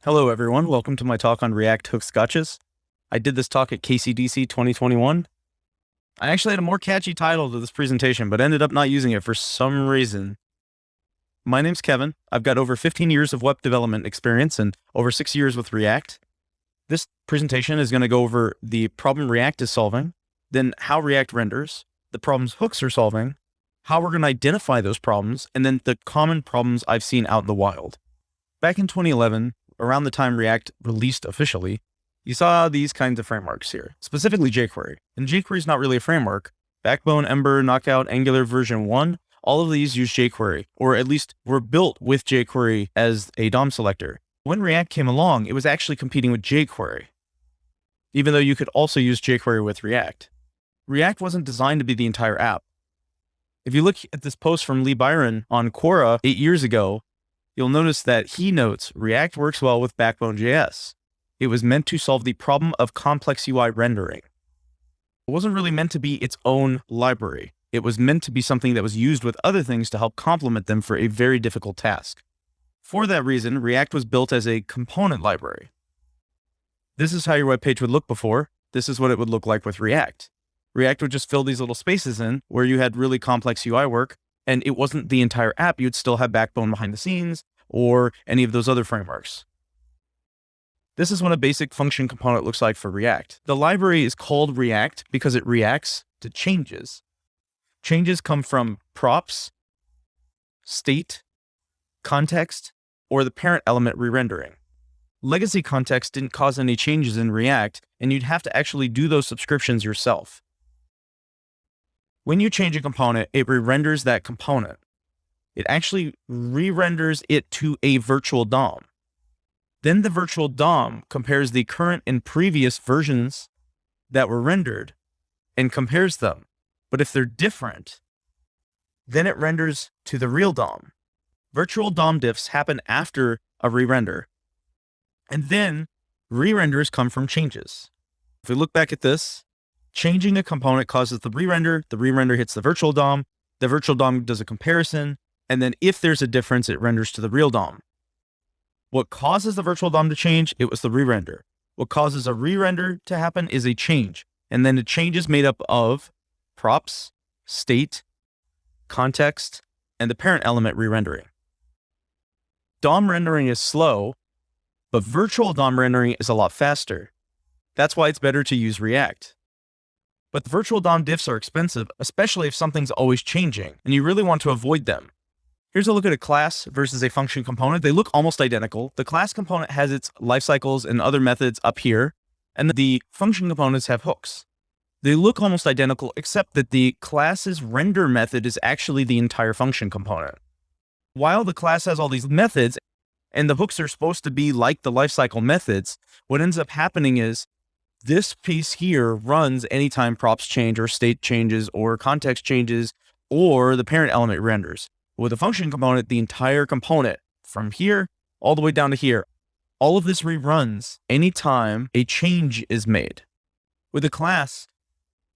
Hello everyone, welcome to my talk on React hooks gotchas. I did this talk at KCDC 2021. I actually had a more catchy title to this presentation, but ended up not using it for some reason. My name's Kevin. I've got over 15 years of web development experience and over 6 years with React. This presentation is going to go over the problem React is solving, then how React renders, the problems hooks are solving, how we're going to identify those problems, and then the common problems I've seen out in the wild. Back in 2011, around the time React released officially, you saw these kinds of frameworks here, specifically jQuery. And jQuery is not really a framework. Backbone, Ember, Knockout, Angular version 1, all of these use jQuery, or at least were built with jQuery as a DOM selector. When React came along, it was actually competing with jQuery, even though you could also use jQuery with React. React wasn't designed to be the entire app. If you look at this post from Lee Byron on Quora 8 years ago, you'll notice that he notes React works well with Backbone.js. It was meant to solve the problem of complex UI rendering. It wasn't really meant to be its own library. It was meant to be something that was used with other things to help complement them for a very difficult task. For that reason, React was built as a component library. This is how your web page would look before. This is what it would look like with React. React would just fill these little spaces in where you had really complex UI work, and it wasn't the entire app. You'd still have Backbone behind the scenes or any of those other frameworks. This is what a basic function component looks like for React. The library is called React because it reacts to changes. Changes come from props, state, context, or the parent element re-rendering. Legacy context didn't cause any changes in React, and you'd have to actually do those subscriptions yourself. When you change a component, it re-renders that component. It actually re-renders it to a virtual DOM. Then the virtual DOM compares the current and previous versions that were rendered and compares them. But if they're different, then it renders to the real DOM. Virtual DOM diffs happen after a re-render. And then re-renders come from changes. If we look back at this, changing a component causes the re-render hits the virtual DOM does a comparison, and then if there's a difference, it renders to the real DOM. What causes the virtual DOM to change? It was the re-render. What causes a re-render to happen is a change, and then the change is made up of props, state, context, and the parent element re-rendering. DOM rendering is slow, but virtual DOM rendering is a lot faster. That's why it's better to use React. But the virtual DOM diffs are expensive, especially if something's always changing, and you really want to avoid them. Here's a look at a class versus a function component. They look almost identical. The class component has its lifecycles and other methods up here, and the function components have hooks. They look almost identical, except that the class's render method is actually the entire function component. While the class has all these methods, and the hooks are supposed to be like the lifecycle methods, what ends up happening is this piece here runs anytime props change or state changes or context changes or the parent element renders. With a function component, the entire component from here all the way down to here, all of this reruns anytime a change is made. With a class,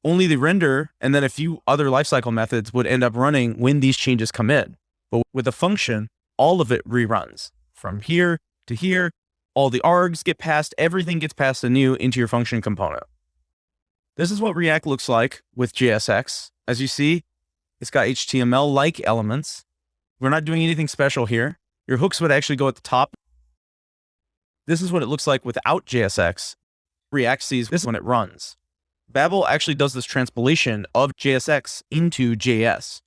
only the render and then a few other lifecycle methods would end up running when these changes come in. But with a function, all of it reruns from here to here. All the args get passed, everything gets passed anew into your function component. This is what React looks like with JSX. As you see, it's got HTML-like elements. We're not doing anything special here. Your hooks would actually go at the top. This is what it looks like without JSX. React sees this when it runs. Babel actually does this transpilation of JSX into JS.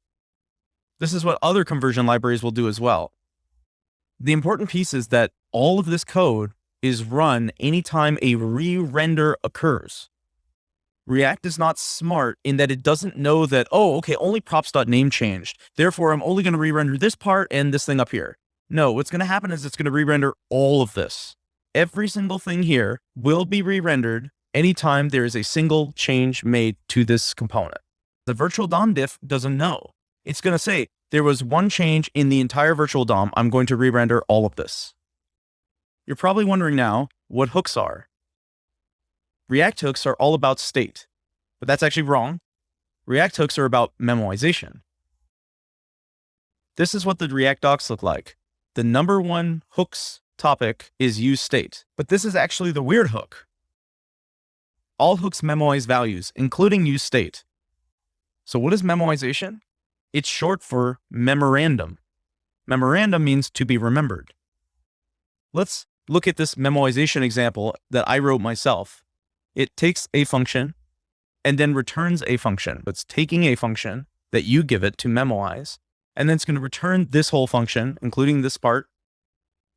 This is what other conversion libraries will do as well. The important piece is that all of this code is run anytime a re-render occurs. React is not smart in that it doesn't know that, oh, okay, only props.name changed. Therefore, I'm only going to re-render this part and this thing up here. No, what's going to happen is it's going to re-render all of this. Every single thing here will be re-rendered anytime there is a single change made to this component. The virtual DOM diff doesn't know. It's going to say, there was one change in the entire virtual DOM. I'm going to re-render all of this. You're probably wondering now what hooks are. React hooks are all about state, but that's actually wrong. React hooks are about memoization. This is what the React docs look like. The number one hooks topic is useState, but this is actually the weird hook. All hooks memoize values, including useState. So what is memoization? It's short for memorandum. Memorandum means to be remembered. Let's look at this memoization example that I wrote myself. It takes a function and then returns a function. It's taking a function that you give it to memoize, and then it's going to return this whole function, including this part,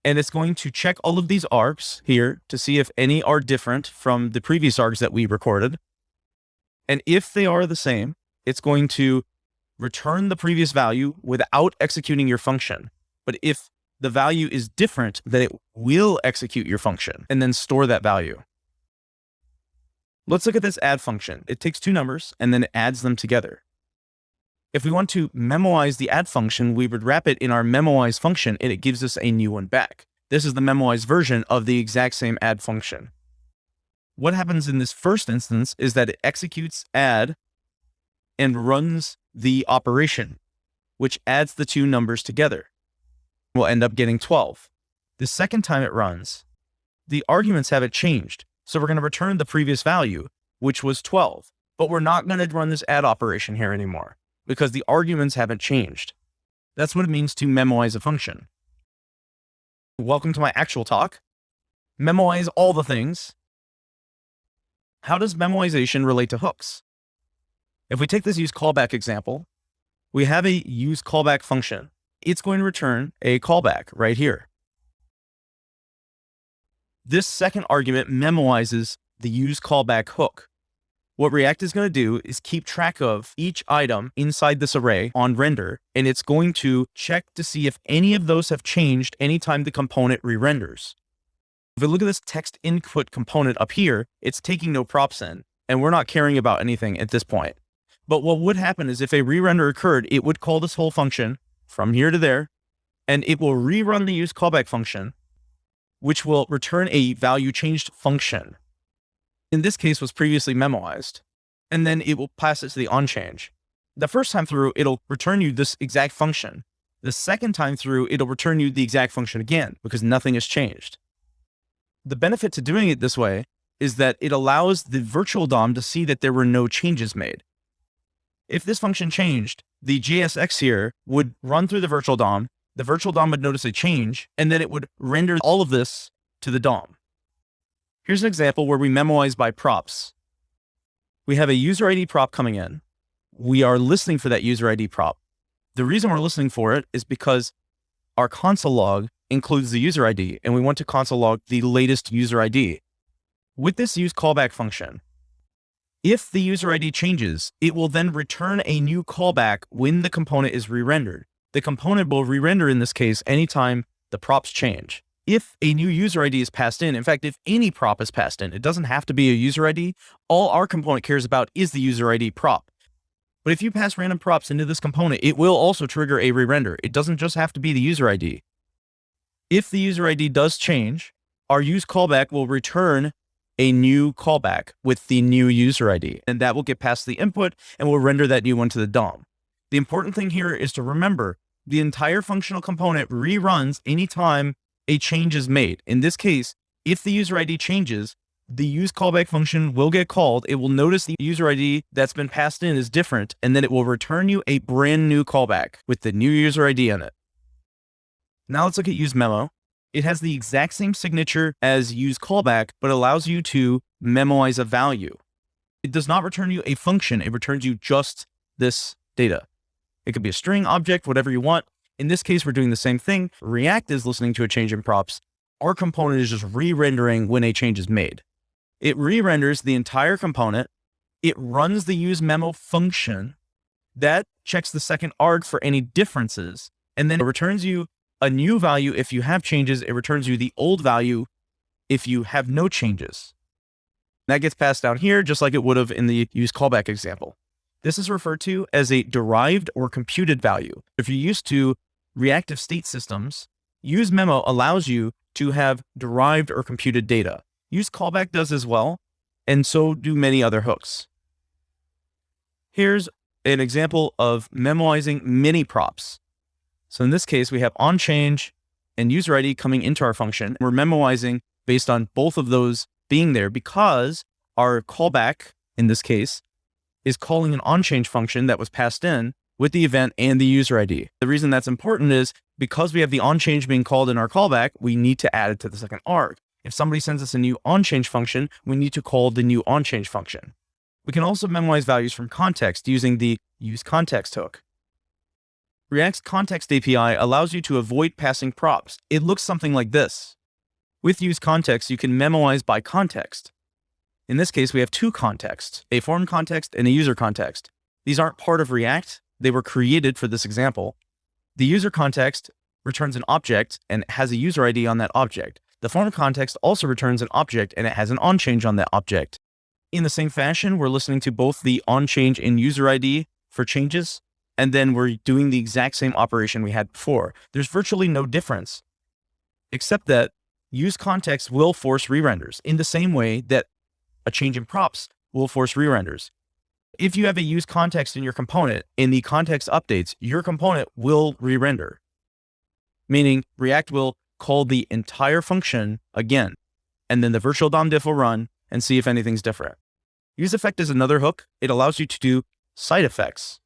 and it's going to check all of these args here to see if any are different from the previous args that we recorded. And if they are the same, it's going to return the previous value without executing your function. But if the value is different, then it will execute your function and then store that value. Let's look at this add function. It takes two numbers and then it adds them together. If we want to memoize the add function, we would wrap it in our memoize function and it gives us a new one back. This is the memoize version of the exact same add function. What happens in this first instance is that it executes add and runs the operation, which adds the two numbers together. We'll end up getting 12. The second time it runs, the arguments haven't changed. So we're going to return the previous value, which was 12, but we're not going to run this add operation here anymore because the arguments haven't changed. That's what it means to memoize a function. Welcome to my actual talk. Memoize all the things. How does memoization relate to hooks? If we take this useCallback example, we have a useCallback function. It's going to return a callback right here. This second argument memoizes the useCallback hook. What React is going to do is keep track of each item inside this array on render, and it's going to check to see if any of those have changed anytime the component re-renders. If we look at this text input component up here, it's taking no props in, and we're not caring about anything at this point. But what would happen is if a re-render occurred, it would call this whole function from here to there, and it will rerun the useCallback function, which will return a value changed function. In this case was previously memoized, and then it will pass it to the onChange. The first time through, it'll return you this exact function. The second time through, it'll return you the exact function again because nothing has changed. The benefit to doing it this way is that it allows the virtual DOM to see that there were no changes made. If this function changed, the JSX here would run through the virtual DOM would notice a change, and then it would render all of this to the DOM. Here's an example where we memoize by props. We have a user ID prop coming in. We are listening for that user ID prop. The reason we're listening for it is because our console log includes the user ID, and we want to console log the latest user ID. With this useCallback function, if the user ID changes, it will then return a new callback when the component is re-rendered. The component will re-render in this case anytime the props change. If a new user ID is passed in fact, if any prop is passed in, it doesn't have to be a user ID. All our component cares about is the user ID prop. But if you pass random props into this component, it will also trigger a re-render. It doesn't just have to be the user ID. If the user ID does change, our useCallback will return a new callback with the new user ID, and that will get past the input and will render that new one to the DOM. The important thing here is to remember the entire functional component reruns anytime a change is made. In this case, if the user ID changes, the useCallback function will get called. It will notice the user ID that's been passed in is different, and then it will return you a brand new callback with the new user ID in it. Now let's look at useMemo. It has the exact same signature as useCallback, but allows you to memoize a value. It does not return you a function. It returns you just this data. It could be a string, object, whatever you want. In this case, we're doing the same thing. React is listening to a change in props. Our component is just re-rendering when a change is made. It re-renders the entire component. It runs the useMemo function that checks the second arg for any differences, and then it returns you a new value if you have changes. It returns you the old value if you have no changes. That gets passed down here just like it would have in the useCallback example. This is referred to as a derived or computed value. If you're used to reactive state systems, useMemo allows you to have derived or computed data. useCallback does as well, and so do many other hooks. Here's an example of memoizing mini props. So in this case, we have onChange and user ID coming into our function. We're memoizing based on both of those being there because our callback, in this case, is calling an onChange function that was passed in with the event and the user ID. The reason that's important is because we have the onChange being called in our callback, we need to add it to the second arg. If somebody sends us a new onChange function, we need to call the new onChange function. We can also memoize values from context using the useContext hook. React's context API allows you to avoid passing props. It looks something like this. With useContext, you can memoize by context. In this case, we have two contexts, a form context and a user context. These aren't part of React. They were created for this example. The user context returns an object and has a user ID on that object. The form context also returns an object and it has an onChange on that object. In the same fashion, we're listening to both the onChange and user ID for changes, and then we're doing the exact same operation we had before. There's virtually no difference, except that useContext will force re-renders in the same way that a change in props will force re-renders. If you have a useContext in your component and the context updates, your component will re-render, meaning React will call the entire function again, and then the virtual DOM diff will run and see if anything's different. useEffect is another hook. It allows you to do side effects,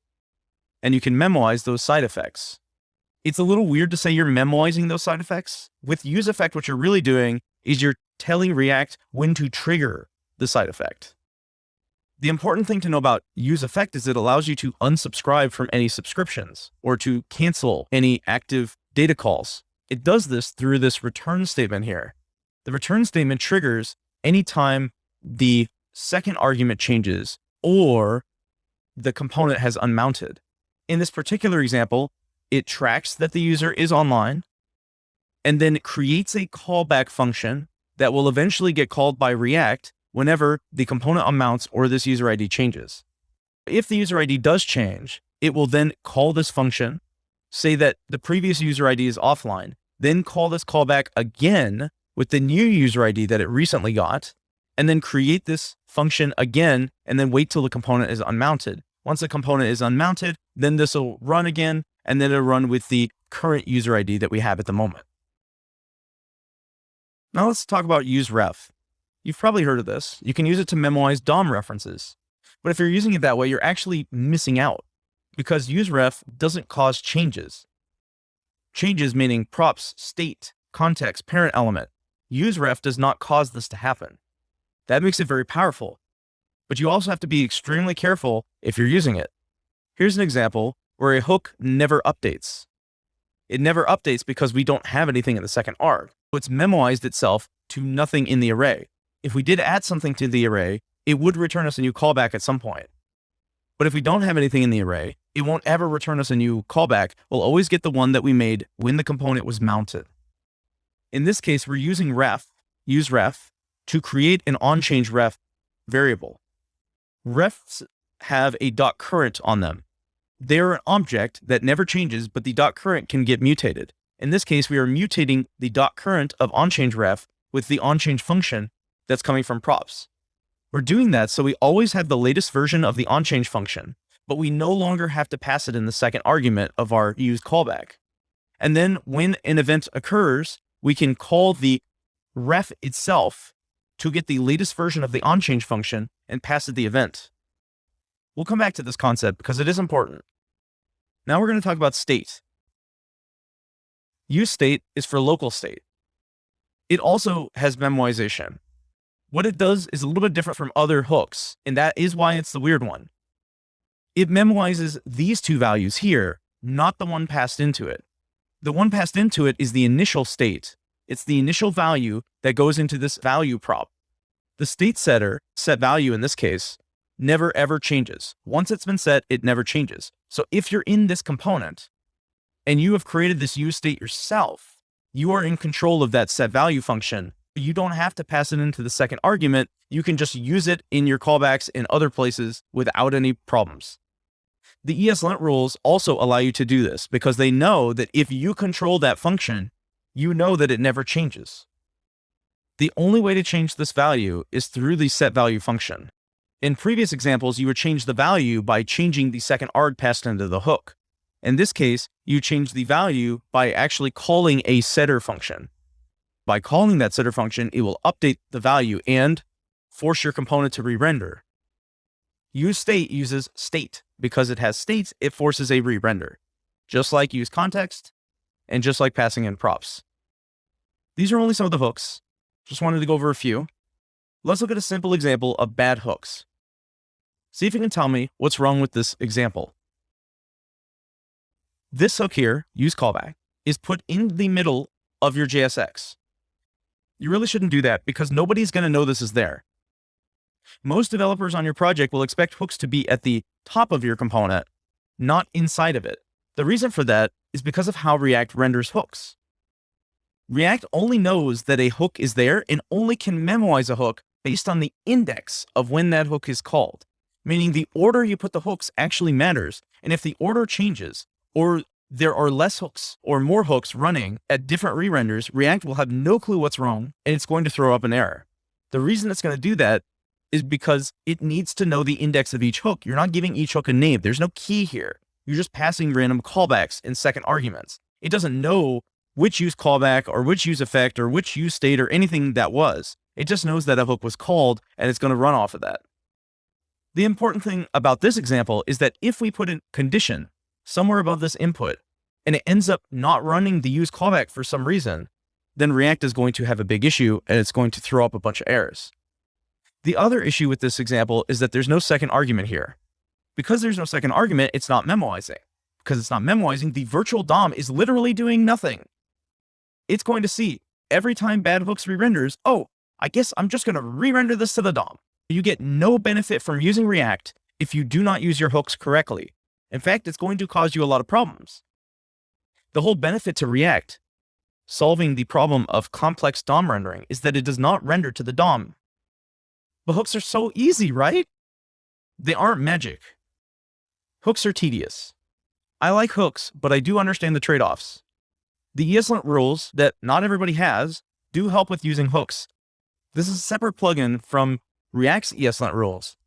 and you can memoize those side effects. It's a little weird to say you're memoizing those side effects. With useEffect, what you're really doing is you're telling React when to trigger the side effect. The important thing to know about useEffect is it allows you to unsubscribe from any subscriptions or to cancel any active data calls. It does this through this return statement here. The return statement triggers anytime the second argument changes or the component has unmounted. In this particular example, it tracks that the user is online and then creates a callback function that will eventually get called by React whenever the component unmounts or this user ID changes. If the user ID does change, it will then call this function, say that the previous user ID is offline, then call this callback again with the new user ID that it recently got, and then create this function again, and then wait till the component is unmounted. Once the component is unmounted, then this will run again, and then it'll run with the current user ID that we have at the moment. Now let's talk about useRef. You've probably heard of this. You can use it to memoize DOM references. But if you're using it that way, you're actually missing out because useRef doesn't cause changes. Changes meaning props, state, context, parent element. useRef does not cause this to happen. That makes it very powerful. But you also have to be extremely careful if you're using it. Here's an example where a hook never updates. It never updates because we don't have anything in the second arg. So it's memoized itself to nothing in the array. If we did add something to the array, it would return us a new callback at some point. But if we don't have anything in the array, it won't ever return us a new callback. We'll always get the one that we made when the component was mounted. In this case, we're using useRef, to create an onChange ref variable. Refs have a .current on them. They're an object that never changes, but the .current can get mutated. In this case, we are mutating the .current of onChange ref with the onChange function that's coming from props. We're doing that so we always have the latest version of the onChange function, but we no longer have to pass it in the second argument of our use callback. And then when an event occurs, we can call the ref itself to get the latest version of the onChange function and pass it the event. We'll come back to this concept because it is important. Now we're going to talk about state. useState is for local state. It also has memoization. What it does is a little bit different from other hooks, and that is why it's the weird one. It memoizes these two values here, not the one passed into it. The one passed into it is the initial state. It's the initial value that goes into this value prop. The state setter, set value in this case, never ever changes. Once it's been set, it never changes. So if you're in this component and you have created this useState yourself, you are in control of that set value function. You don't have to pass it into the second argument. You can just use it in your callbacks in other places without any problems. The ESLint rules also allow you to do this because they know that if you control that function, you know that it never changes. The only way to change this value is through the set value function. In previous examples, you would change the value by changing the second arg passed into the hook. In this case, you change the value by actually calling a setter function. By calling that setter function, it will update the value and force your component to re-render. useState uses state. Because it has states, it forces a re-render, just like useContext and just like passing in props. These are only some of the hooks. Just wanted to go over a few. Let's look at a simple example of bad hooks. See if you can tell me what's wrong with this example. This hook here, useCallback, is put in the middle of your JSX. You really shouldn't do that because nobody's going to know this is there. Most developers on your project will expect hooks to be at the top of your component, not inside of it. The reason for that is because of how React renders hooks. React only knows that a hook is there and only can memoize a hook based on the index of when that hook is called, meaning the order you put the hooks actually matters. And if the order changes, or there are less hooks or more hooks running at different re-renders, React will have no clue what's wrong and it's going to throw up an error. The reason it's going to do that is because it needs to know the index of each hook. You're not giving each hook a name. There's no key here. You're just passing random callbacks in second arguments. It doesn't know which use callback or which use effect or which use state or anything that was. It just knows that a hook was called and it's going to run off of that. The important thing about this example is that if we put a condition somewhere above this input and it ends up not running the use callback for some reason, then React is going to have a big issue and it's going to throw up a bunch of errors. The other issue with this example is that there's no second argument here. Because there's no second argument, it's not memoizing. Because it's not memoizing, the virtual DOM is literally doing nothing. It's going to see every time bad hooks re-renders, oh, I guess I'm just going to re-render this to the DOM. You get no benefit from using React if you do not use your hooks correctly. In fact, it's going to cause you a lot of problems. The whole benefit to React solving the problem of complex DOM rendering is that it does not render to the DOM. But hooks are so easy, right? They aren't magic. Hooks are tedious. I like hooks, but I do understand the trade-offs. The ESLint rules that not everybody has do help with using hooks. This is a separate plugin from React's ESLint rules.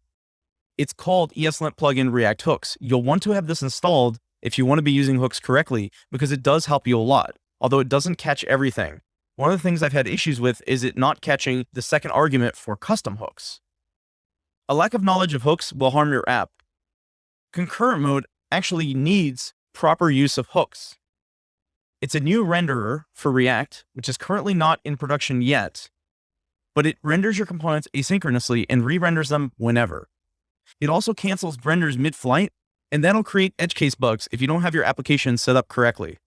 It's called ESLint plugin React hooks. You'll want to have this installed if you want to be using hooks correctly because it does help you a lot, although it doesn't catch everything. One of the things I've had issues with is it not catching the second argument for custom hooks. A lack of knowledge of hooks will harm your app. Concurrent mode actually needs proper use of hooks. It's a new renderer for React, which is currently not in production yet, but it renders your components asynchronously and re-renders them whenever. It also cancels renders mid-flight, and that'll create edge case bugs if you don't have your application set up correctly.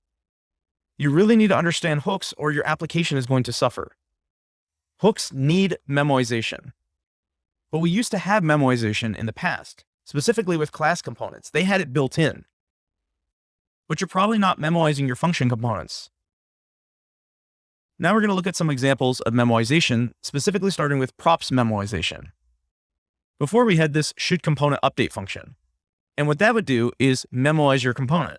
You really need to understand hooks or your application is going to suffer. Hooks need memoization. But we used to have memoization in the past, specifically with class components. They had it built in. But you're probably not memoizing your function components. Now we're going to look at some examples of memoization, specifically starting with props memoization. Before we had this should_component_update function. And what that would do is memoize your component.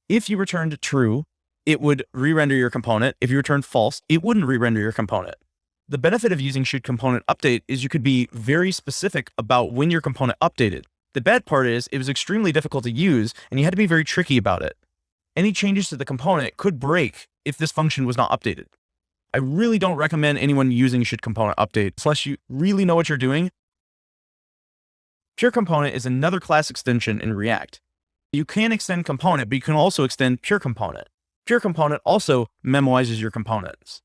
If you returned true, it would re-render your component. If you returned false, it wouldn't re-render your component. The benefit of using should_component_update is you could be very specific about when your component updated. The bad part is it was extremely difficult to use and you had to be very tricky about it. Any changes to the component could break if this function was not updated. I really don't recommend anyone using should_component_update unless you really know what you're doing. Pure component is another class extension in React. You can extend component, but you can also extend pure component. Pure component also memoizes your components.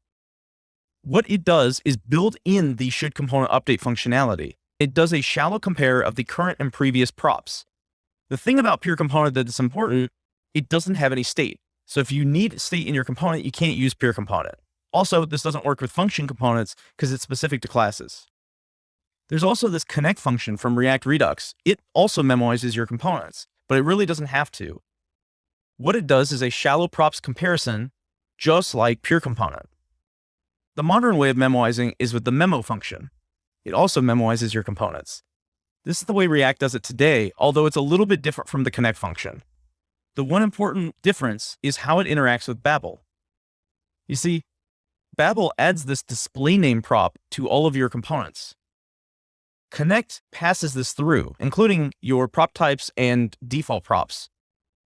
What it does is build in the should_component_update functionality. It does a shallow compare of the current and previous props. The thing about pure component that is important, it doesn't have any state. So if you need state in your component, you can't use pure component. Also, this doesn't work with function components because it's specific to classes. There's also this connect function from React Redux. It also memoizes your components, but it really doesn't have to. What it does is a shallow props comparison, just like pure component. The modern way of memoizing is with the memo function. It also memoizes your components. This is the way React does it today, although it's a little bit different from the connect function. The one important difference is how it interacts with Babel. You see, Babel adds this display name prop to all of your components. Connect passes this through, including your prop types and default props.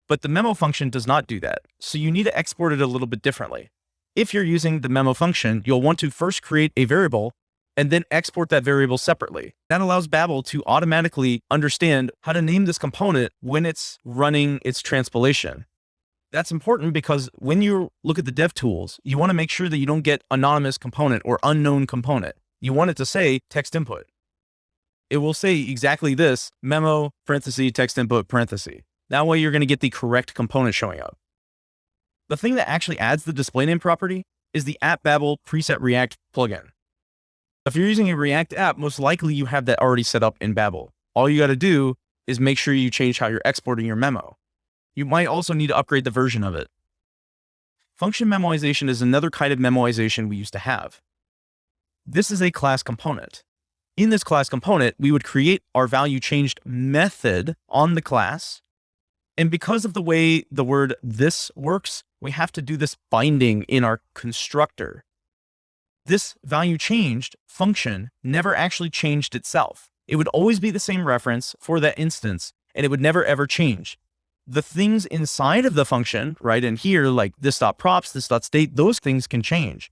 But the memo function does not do that. So you need to export it a little bit differently. If you're using the memo function, you'll want to first create a variable and then export that variable separately. That allows Babel to automatically understand how to name this component when it's running its transpilation. That's important because when you look at the dev tools, you want to make sure that you don't get anonymous component or unknown component. You want it to say text input. It will say exactly this, memo, parenthesis, text input, parenthesis. That way you're going to get the correct component showing up. The thing that actually adds the display name property is the app Babel preset React plugin. If you're using a React app, most likely you have that already set up in Babel. All you got to do is make sure you change how you're exporting your memo. You might also need to upgrade the version of it. Function memoization is another kind of memoization we used to have. This is a class component. In this class component, we would create our value changed method on the class. And because of the way the word this works, we have to do this binding in our constructor. This value changed function never actually changed itself. It would always be the same reference for that instance, and it would never ever change. The things inside of the function, right in here, like this.props, this.state, those things can change.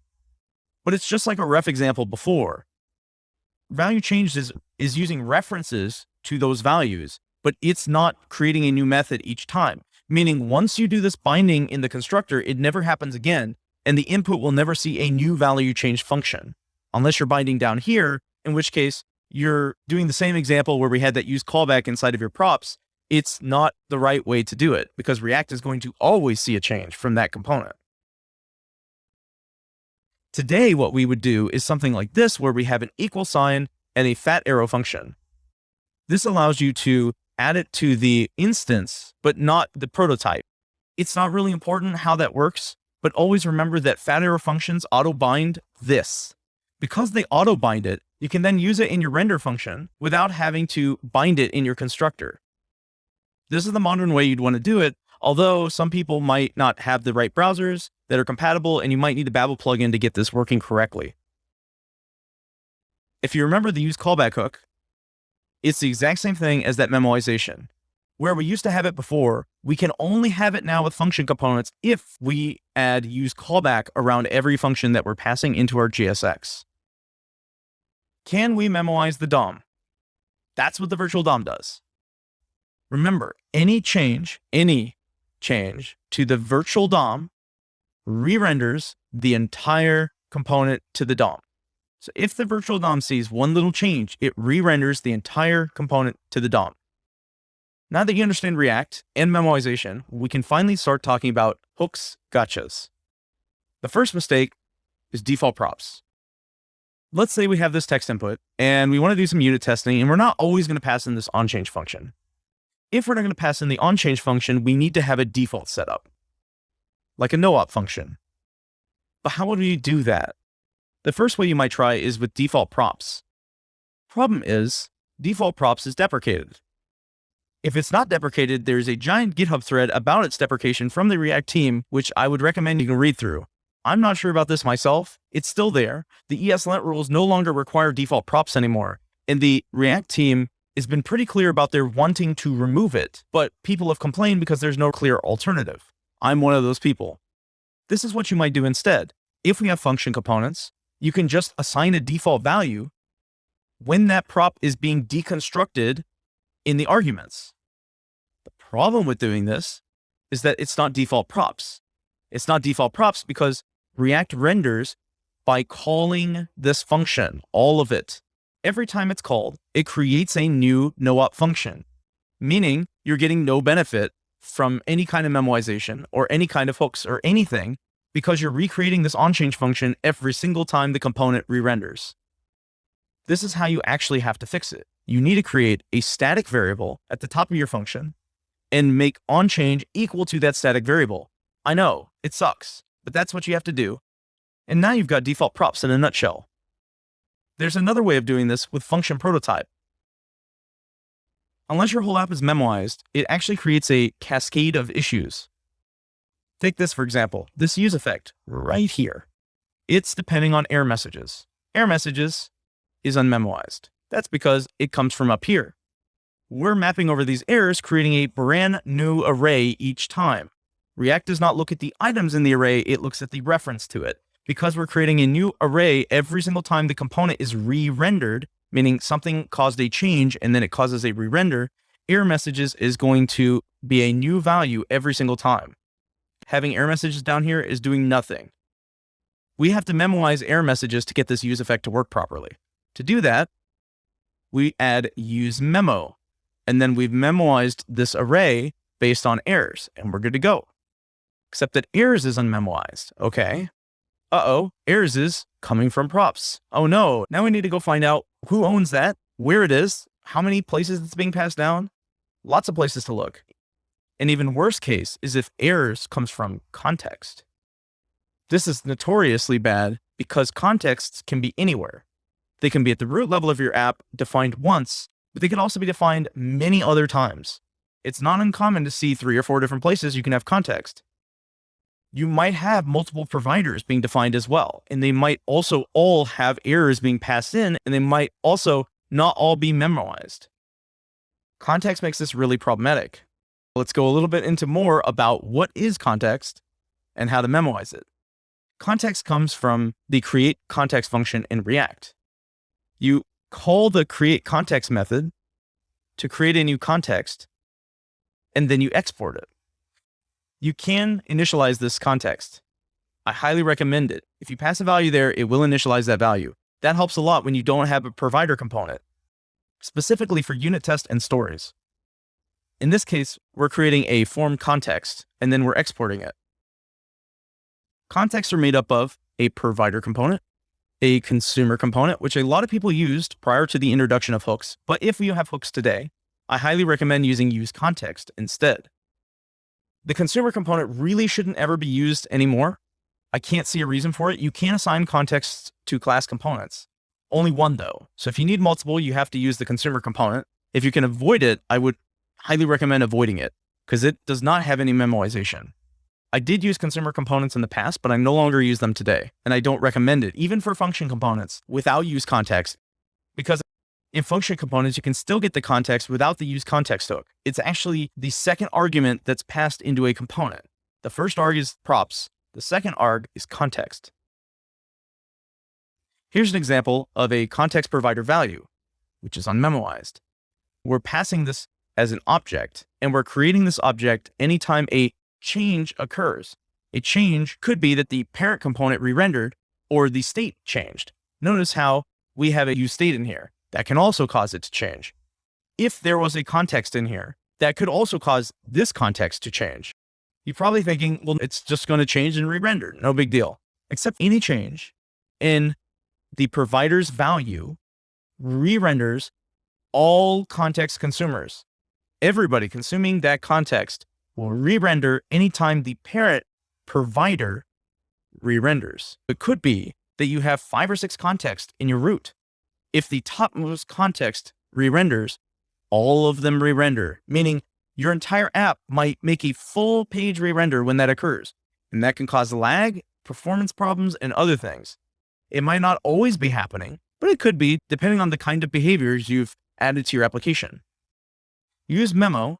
But it's just like a ref example before. Value changed is using references to those values, but it's not creating a new method each time. Meaning once you do this binding in the constructor, it never happens again, and the input will never see a new value change function, unless you're binding down here, in which case you're doing the same example where we had that use callback inside of your props. It's not the right way to do it because React is going to always see a change from that component. Today, what we would do is something like this, where we have an equal sign and a fat arrow function. This allows you to add it to the instance, but not the prototype. It's not really important how that works, but always remember that fat arrow functions auto-bind this. Because they auto-bind it, you can then use it in your render function without having to bind it in your constructor. This is the modern way you'd want to do it, although some people might not have the right browsers that are compatible, and you might need the Babel plugin to get this working correctly. If you remember the use callback hook, it's the exact same thing as that memoization. Where we used to have it before, we can only have it now with function components if we add use callback around every function that we're passing into our JSX. Can we memoize the DOM? That's what the virtual DOM does. Remember, any change to the virtual DOM re-renders the entire component to the DOM. So if the virtual DOM sees one little change, it re-renders the entire component to the DOM. Now that you understand React and memoization, we can finally start talking about hooks, gotchas. The first mistake is default props. Let's say we have this text input and we want to do some unit testing, and we're not always going to pass in this onChange function. If we're not going to pass in the onChange function, we need to have a default setup, like a no-op function. But how would we do that? The first way you might try is with default props. Problem is, default props is deprecated. If it's not deprecated, there's a giant GitHub thread about its deprecation from the React team, which I would recommend you can read through. I'm not sure about this myself. It's still there. The ESLint rules no longer require default props anymore, and the React team has been pretty clear about their wanting to remove it, but people have complained because there's no clear alternative. I'm one of those people. This is what you might do instead. If we have function components, you can just assign a default value when that prop is being deconstructed in the arguments. The problem with doing this is that it's not default props. It's not default props because React renders by calling this function, all of it. Every time it's called, it creates a new no-op function, meaning you're getting no benefit from any kind of memoization or any kind of hooks or anything because you're recreating this onChange function every single time the component re-renders. This is how you actually have to fix it. You need to create a static variable at the top of your function and make onChange equal to that static variable. I know, it sucks, but that's what you have to do. And now you've got default props in a nutshell. There's another way of doing this with function prototype. Unless your whole app is memoized, it actually creates a cascade of issues. Take this, for example, this use effect right here. It's depending on error messages. Error messages is unmemoized. That's because it comes from up here. we're mapping over these errors, creating a brand new array each time. React does not look at the items in the array, it looks at the reference to it. Because we're creating a new array every single time the component is re-rendered, meaning something caused a change and then it causes a re-render, error messages is going to be a new value every single time. Having error messages down here is doing nothing. We have to memoize error messages to get this use effect to work properly. To do that, we add useMemo, and then we've memoized this array based on errors, and we're good to go. Except that errors is unmemoized. Okay. Errors is coming from props. Oh no, now we need to go find out who owns that, where it is, how many places it's being passed down. Lots of places to look. An even worse case is if errors comes from context. This is notoriously bad because contexts can be anywhere. They can be at the root level of your app, defined once, but they can also be defined many other times. It's not uncommon to see 3 or 4 different places you can have context. You might have multiple providers being defined as well, and they might also all have errors being passed in, and they might also not all be memoized. Context makes this really problematic. Let's go a little bit into more about what is context and how to memoize it. Context comes from the create context function in React. You call the create context method to create a new context, and then you export it. You can initialize this context. I highly recommend it. If you pass a value there, it will initialize that value. That helps a lot when you don't have a provider component, specifically for unit test and stories. In this case, we're creating a form context, and then we're exporting it. Contexts are made up of a provider component, a consumer component, which a lot of people used prior to the introduction of hooks, but if you have hooks today, I highly recommend using useContext instead. The consumer component really shouldn't ever be used anymore. I can't see a reason for it. You can assign contexts to class components. Only one though. So if you need multiple, you have to use the consumer component. If you can avoid it, I would highly recommend avoiding it because it does not have any memoization. I did use consumer components in the past, but I no longer use them today. And I don't recommend it, even for function components without useContext, because in function components, you can still get the context without the useContext hook. It's actually the second argument that's passed into a component. The first arg is props. The second arg is context. Here's an example of a context provider value, which is unmemoized. We're passing this as an object, and we're creating this object anytime a change occurs. A change could be that the parent component re-rendered or the state changed. Notice how we have a useState in here. That can also cause it to change. If there was a context in here, that could also cause this context to change. You're probably thinking, well, it's just going to change and re-render. No big deal. Except any change in the provider's value re-renders all context consumers. Everybody consuming that context will re-render anytime the parent provider re-renders. It could be that you have 5 or 6 contexts in your root. If the topmost context re-renders, all of them re-render, meaning your entire app might make a full page re-render when that occurs. And that can cause lag, performance problems, and other things. It might not always be happening, but it could be depending on the kind of behaviors you've added to your application. useMemo,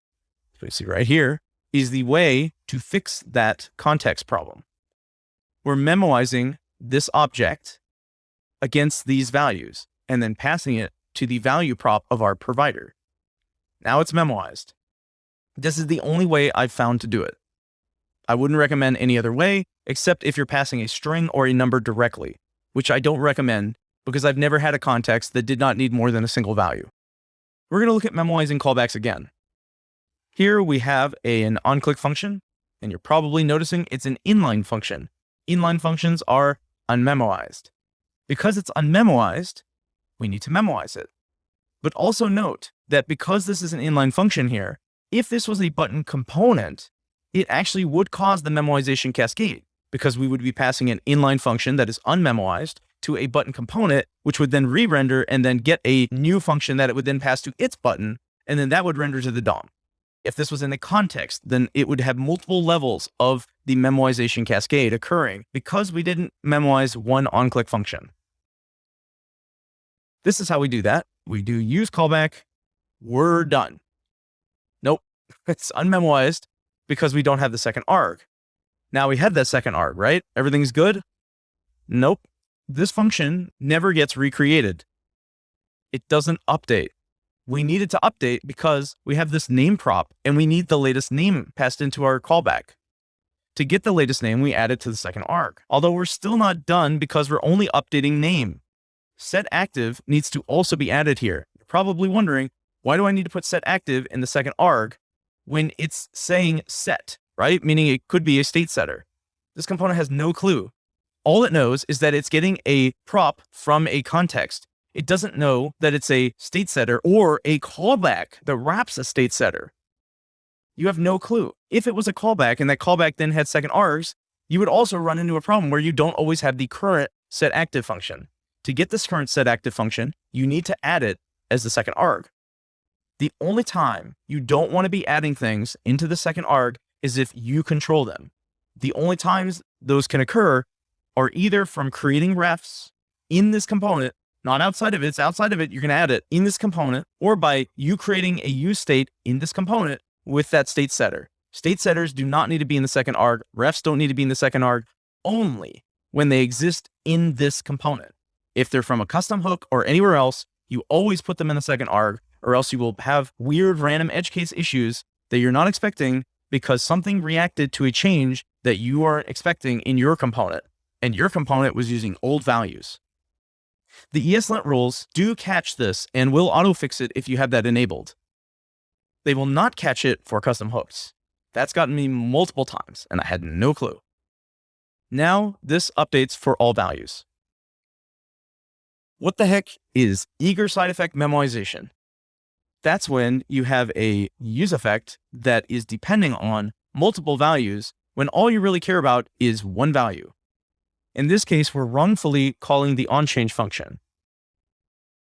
as we see right here, is the way to fix that context problem. We're memoizing this object against these values, and then passing it to the value prop of our provider. Now it's memoized. This is the only way I've found to do it. I wouldn't recommend any other way, except if you're passing a string or a number directly, which I don't recommend because I've never had a context that did not need more than a single value. We're going to look at memoizing callbacks again. Here we have an onClick function, and you're probably noticing it's an inline function. Inline functions are unmemoized. Because it's unmemoized, we need to memoize it. But also note that because this is an inline function here, if this was a button component, it actually would cause the memoization cascade because we would be passing an inline function that is unmemoized to a button component, which would then re-render and then get a new function that it would then pass to its button, and then that would render to the DOM. If this was in a context, then it would have multiple levels of the memoization cascade occurring because we didn't memoize one onClick function. This is how we do that. We do use callback. We're done. Nope, it's unmemoized because we don't have the second arg. Now we have that second arg, right? Everything's good? Nope. This function never gets recreated. It doesn't update. We need it to update because we have this name prop and we need the latest name passed into our callback. To get the latest name, we add it to the second arg. Although we're still not done because we're only updating name. setActive needs to also be added here. You're probably wondering, why do I need to put setActive in the second arg when it's saying set, right? Meaning it could be a state setter. This component has no clue. All it knows is that it's getting a prop from a context. It doesn't know that it's a state setter or a callback that wraps a state setter. You have no clue. If it was a callback and that callback then had second args, you would also run into a problem where you don't always have the current setActive function. To get this current setActive function, you need to add it as the second arg. The only time you don't want to be adding things into the second arg is if you control them. The only times those can occur are either from creating refs in this component, not outside of it, it's outside of it, you can add it in this component, or by you creating a useState in this component with that state setter. State setters do not need to be in the second arg. Refs don't need to be in the second arg, only when they exist in this component. If they're from a custom hook or anywhere else, you always put them in the second arg, or else you will have weird random edge case issues that you're not expecting because something reacted to a change that you aren't expecting in your component, and your component was using old values. The ESLint rules do catch this and will auto-fix it if you have that enabled. They will not catch it for custom hooks. That's gotten me multiple times, and I had no clue. Now, this updates for all values. What the heck is eager side effect memoization? That's when you have a use effect that is depending on multiple values when all you really care about is one value. In this case, we're wrongfully calling the onChange function.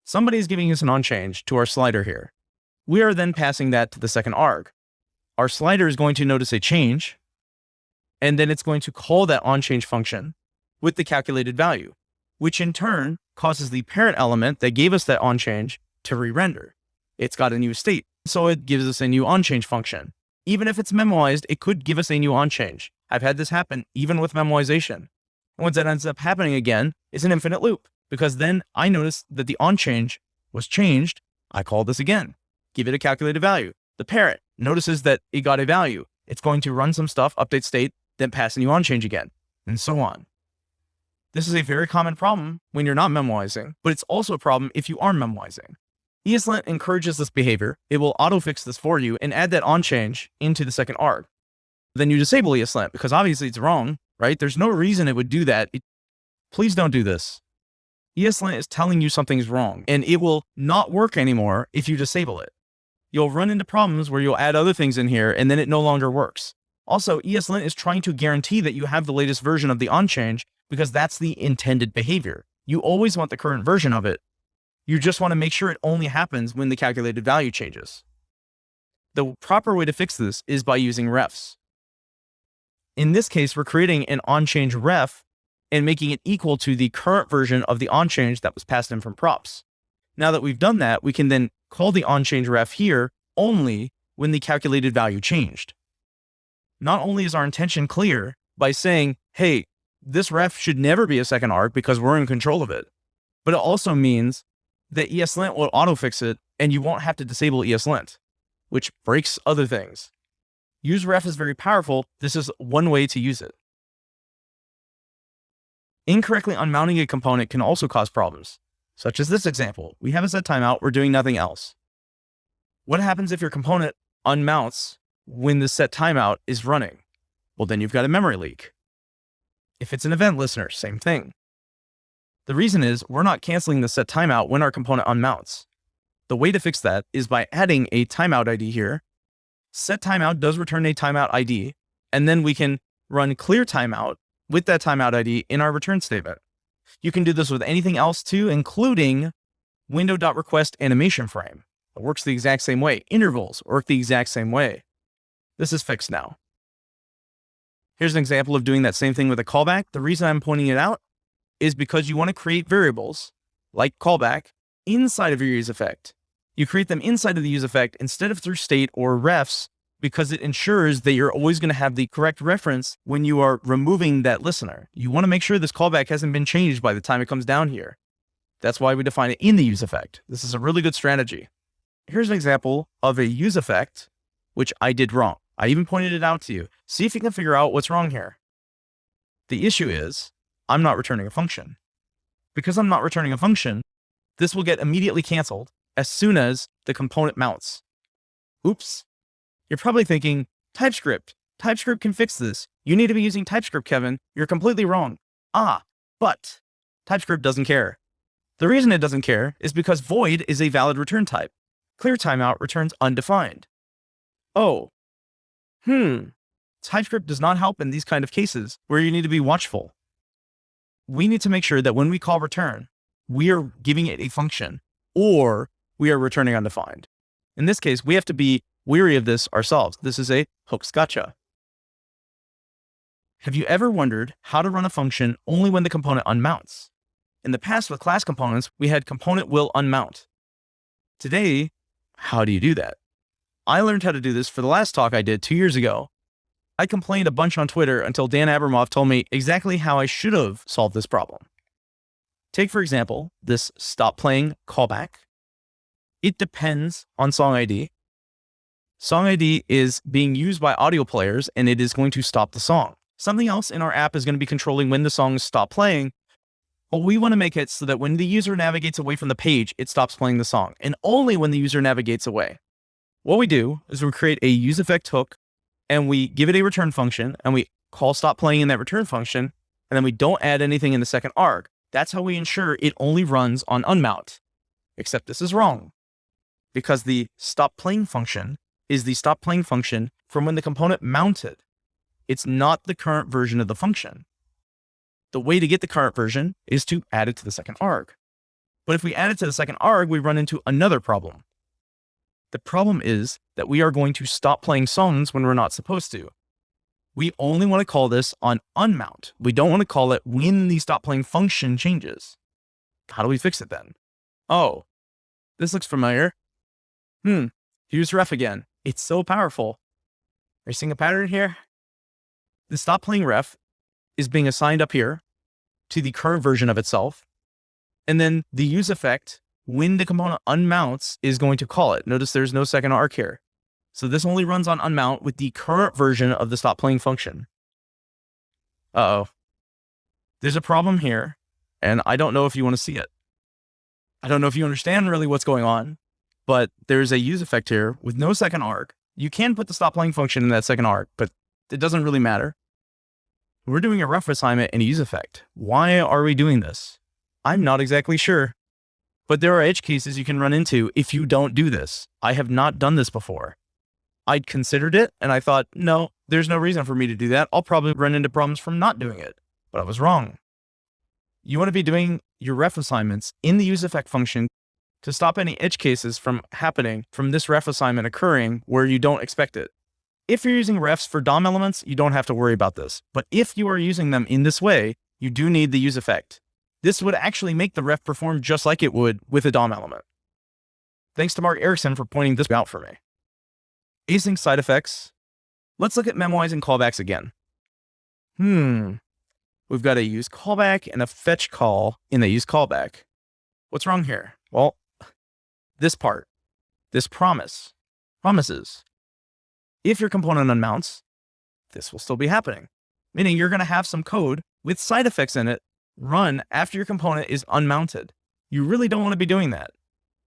Somebody is giving us an onChange to our slider here. We are then passing that to the second arg. Our slider is going to notice a change, and then it's going to call that onChange function with the calculated value, which in turn causes the parent element that gave us that onChange to re-render. It's got a new state, so it gives us a new onChange function. Even if it's memoized, it could give us a new onChange. I've had this happen even with memoization. And what that ends up happening again is an infinite loop, because then I notice that the onChange was changed. I call this again, give it a calculated value. The parent notices that it got a value. It's going to run some stuff, update state, then pass a new onChange again, and so on. This is a very common problem when you're not memoizing, but it's also a problem if you are memoizing. ESLint encourages this behavior. It will auto-fix this for you and add that onChange into the second arg. Then you disable ESLint because obviously it's wrong, right? There's no reason it would do that. Please don't do this. ESLint is telling you something's wrong, and it will not work anymore if you disable it. You'll run into problems where you'll add other things in here and then it no longer works. Also, ESLint is trying to guarantee that you have the latest version of the onChange because that's the intended behavior. You always want the current version of it. You just want to make sure it only happens when the calculated value changes. The proper way to fix this is by using refs. In this case, we're creating an onChange ref and making it equal to the current version of the onChange that was passed in from props. Now that we've done that, we can then call the onChange ref here only when the calculated value changed. Not only is our intention clear by saying, hey, this ref should never be a second arg because we're in control of it, but it also means that ESLint will auto-fix it and you won't have to disable ESLint, which breaks other things. useRef is very powerful. This is one way to use it. Incorrectly unmounting a component can also cause problems, such as this example. We have a set timeout, we're doing nothing else. What happens if your component unmounts when the set timeout is running? Well, then you've got a memory leak. If it's an event listener, same thing. The reason is we're not canceling the set timeout when our component unmounts. The way to fix that is by adding a timeout ID here. Set timeout does return a timeout ID, and then we can run clear timeout with that timeout ID in our return statement. You can do this with anything else too, including window.request animation frame. It works the exact same way. Intervals work the exact same way. This is fixed now. Here's an example of doing that same thing with a callback. The reason I'm pointing it out is because you want to create variables like callback inside of your use effect. You create them inside of the useEffect instead of through state or refs, because it ensures that you're always going to have the correct reference when you are removing that listener. You want to make sure this callback hasn't been changed by the time it comes down here. That's why we define it in the useEffect. This is a really good strategy. Here's an example of a useEffect, which I did wrong. I even pointed it out to you. See if you can figure out what's wrong here. The issue is I'm not returning a function. Because I'm not returning a function, this will get immediately canceled as soon as the component mounts. Oops. You're probably thinking, TypeScript can fix this. You need to be using TypeScript, Kevin. You're completely wrong. But TypeScript doesn't care. The reason it doesn't care is because void is a valid return type. Clear timeout returns undefined. TypeScript does not help in these kind of cases where you need to be watchful. We need to make sure that when we call return, we are giving it a function or we are returning undefined. In this case, we have to be weary of this ourselves. This is a hooks gotcha. Have you ever wondered how to run a function only when the component unmounts? In the past with class components, we had component will unmount. Today, how do you do that? I learned how to do this for the last talk I did 2 years ago. I complained a bunch on Twitter until Dan Abramov told me exactly how I should have solved this problem. Take, for example, this stop playing callback. It depends on song ID. Song ID is being used by audio players and it is going to stop the song. Something else in our app is going to be controlling when the songs stop playing, but we want to make it so that when the user navigates away from the page, it stops playing the song, and only when the user navigates away. What we do is we create a useEffect hook and we give it a return function and we call stop playing in that return function, and then we don't add anything in the second arg. That's how we ensure it only runs on unmount. Except this is wrong, because the stop playing function is the stop playing function from when the component mounted. It's not the current version of the function. The way to get the current version is to add it to the second arg. But if we add it to the second arg, we run into another problem. The problem is that we are going to stop playing songs when we're not supposed to. We only want to call this on unmount. We don't want to call it when the stop playing function changes. How do we fix it then? Oh, this looks familiar. Use ref again. It's so powerful. Are you seeing a pattern here? The stop playing ref is being assigned up here to the current version of itself. And then the useEffect, when the component unmounts, is going to call it. Notice there's no second arc here. So this only runs on unmount with the current version of the stop playing function. There's a problem here, and I don't know if you want to see it. I don't know if you understand really what's going on, but there's a useEffect here with no second arc. You can put the stop playing function in that second arc, but it doesn't really matter. We're doing a ref assignment in a useEffect. Why are we doing this? I'm not exactly sure, but there are edge cases you can run into if you don't do this. I have not done this before. I'd considered it and I thought, no, there's no reason for me to do that. I'll probably run into problems from not doing it, but I was wrong. You want to be doing your ref assignments in the useEffect function to stop any edge cases from happening from this ref assignment occurring where you don't expect it. If you're using refs for DOM elements, you don't have to worry about this. But if you are using them in this way, you do need the useEffect. This would actually make the ref perform just like it would with a DOM element. Thanks to Mark Erickson for pointing this out for me. Async side effects. Let's look at memoizing callbacks again. We've got a use callback and a fetch call in the use callback. What's wrong here? Well, this part, this promises. If your component unmounts, this will still be happening, meaning you're going to have some code with side effects in it run after your component is unmounted. You really don't want to be doing that.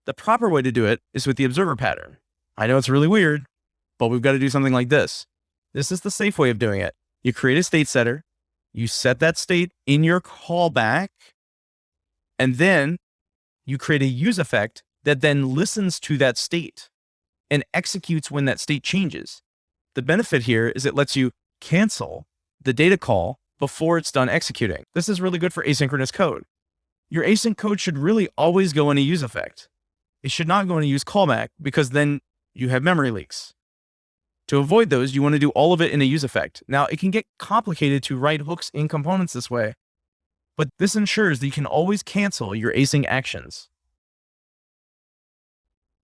The proper way to do it is with the observer pattern. I know it's really weird, but we've got to do something like this. This is the safe way of doing it. You create a state setter, you set that state in your callback, and then you create a useEffect that then listens to that state and executes when that state changes. The benefit here is it lets you cancel the data call before it's done executing. This is really good for asynchronous code. Your async code should really always go in a useEffect. It should not go in a use callback because then you have memory leaks. To avoid those, you want to do all of it in a useEffect. Now, it can get complicated to write hooks in components this way, but this ensures that you can always cancel your async actions.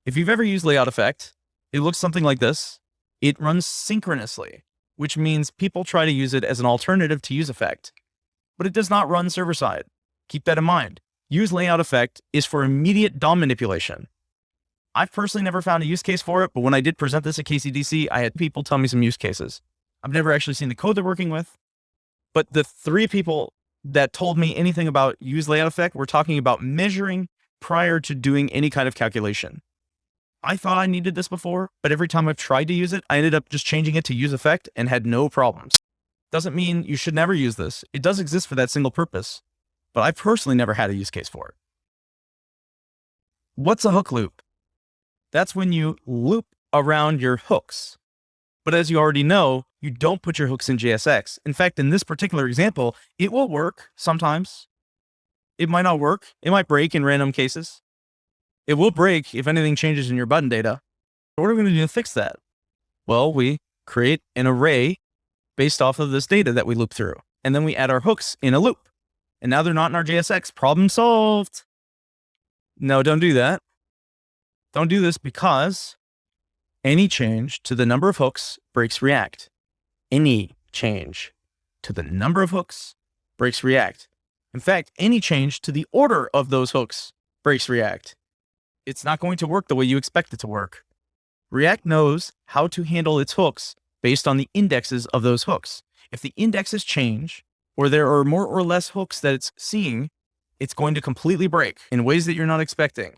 If you've ever used layout effect, it looks something like this. It runs synchronously, which means people try to use it as an alternative to useEffect, but it does not run server-side. Keep that in mind. Use layout effect is for immediate DOM manipulation. I've personally never found a use case for it, but when I did present this at KCDC, I had people tell me some use cases. I've never actually seen the code they're working with, but the 3 people that told me anything about use layout effect were talking about measuring prior to doing any kind of calculation. I thought I needed this before, but every time I've tried to use it, I ended up just changing it to use effect and had no problems. Doesn't mean you should never use this. It does exist for that single purpose, but I personally never had a use case for it. What's a hook loop? That's when you loop around your hooks. But as you already know, you don't put your hooks in JSX. In fact, in this particular example, it will work sometimes. It might not work. It might break in random cases. It will break if anything changes in your button data. What are we going to do to fix that? Well, we create an array based off of this data that we loop through. And then we add our hooks in a loop. And now they're not in our JSX. Problem solved. No, don't do that. Don't do this because any change to the number of hooks breaks React. Any change to the number of hooks breaks React. In fact, any change to the order of those hooks breaks React. It's not going to work the way you expect it to work. React knows how to handle its hooks based on the indexes of those hooks. If the indexes change, or there are more or less hooks that it's seeing, it's going to completely break in ways that you're not expecting.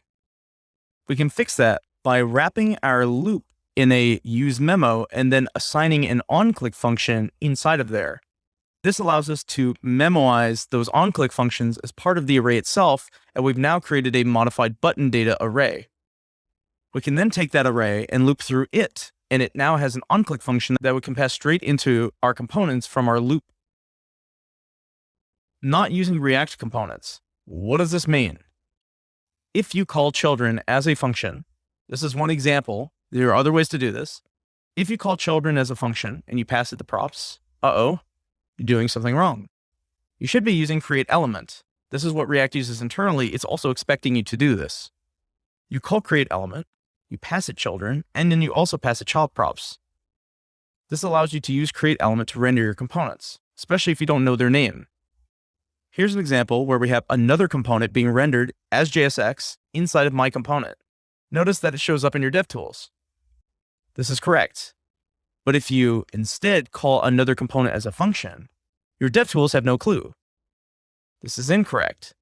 We can fix that by wrapping our loop in a useMemo and then assigning an onClick function inside of there. This allows us to memoize those onClick functions as part of the array itself, and we've now created a modified button data array. We can then take that array and loop through it, and it now has an onClick function that we can pass straight into our components from our loop. Not using React components. What does this mean? If you call children as a function, this is one example. There are other ways to do this. If you call children as a function and you pass it the props, you're doing something wrong. You should be using create element. This is what React uses internally. It's also expecting you to do this. You call create element, you pass it children, and then you also pass it child props. This allows you to use create element to render your components, especially if you don't know their name. Here's an example where we have another component being rendered as JSX inside of my component. Notice that it shows up in your DevTools. This is correct. But if you instead call another component as a function, your DevTools have no clue. This is incorrect.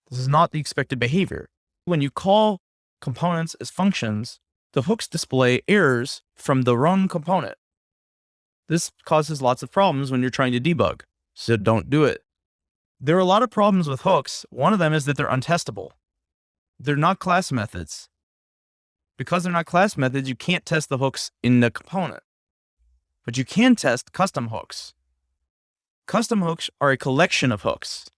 This is not the expected behavior. When you call components as functions, the hooks display errors from the wrong component. This causes lots of problems when you're trying to debug, so don't do it. There are a lot of problems with hooks. One of them is that they're untestable. They're not class methods. Because they're not class methods, you can't test the hooks in the component. But you can test custom hooks. Custom hooks are a collection of hooks.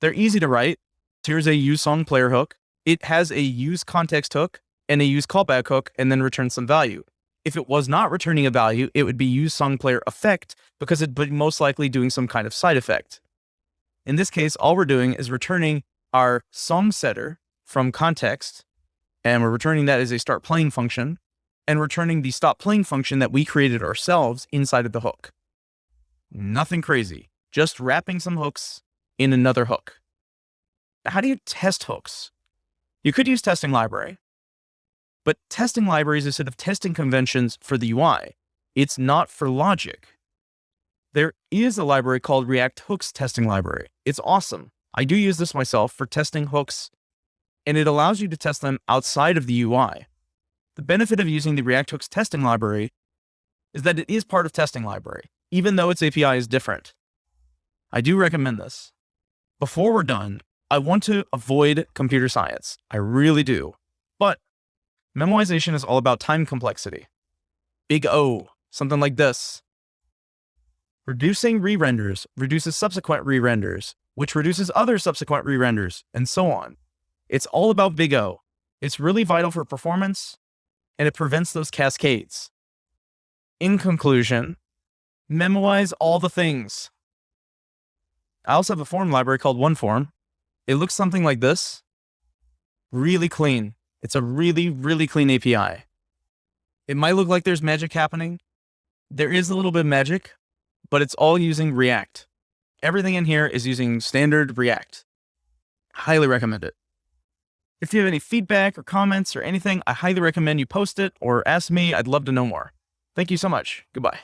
They're easy to write. Here's a useSongPlayer hook. It has a useContext hook and a useCallback hook and then returns some value. If it was not returning a value, it would be useSongPlayer effect because it'd be most likely doing some kind of side effect. In this case, all we're doing is returning our song setter from context, and we're returning that as a start playing function, and returning the stop playing function that we created ourselves inside of the hook. Nothing crazy, just wrapping some hooks in another hook. How do you test hooks? You could use testing library, but testing library is a set of testing conventions for the UI. It's not for logic. There is a library called React Hooks Testing Library. It's awesome. I do use this myself for testing hooks, and it allows you to test them outside of the UI. The benefit of using the React Hooks Testing Library is that it is part of testing library, even though its API is different. I do recommend this. Before we're done, I want to avoid computer science. I really do. But memoization is all about time complexity. Big O, something like this. Reducing re-renders reduces subsequent re-renders, which reduces other subsequent re-renders, and so on. It's all about big O. It's really vital for performance, and it prevents those cascades. In conclusion, memoize all the things. I also have a form library called OneForm. It looks something like this. Really clean. It's a really, really clean API. It might look like there's magic happening. There is a little bit of magic, but it's all using React. Everything in here is using standard React. Highly recommend it. If you have any feedback or comments or anything, I highly recommend you post it or ask me. I'd love to know more. Thank you so much. Goodbye.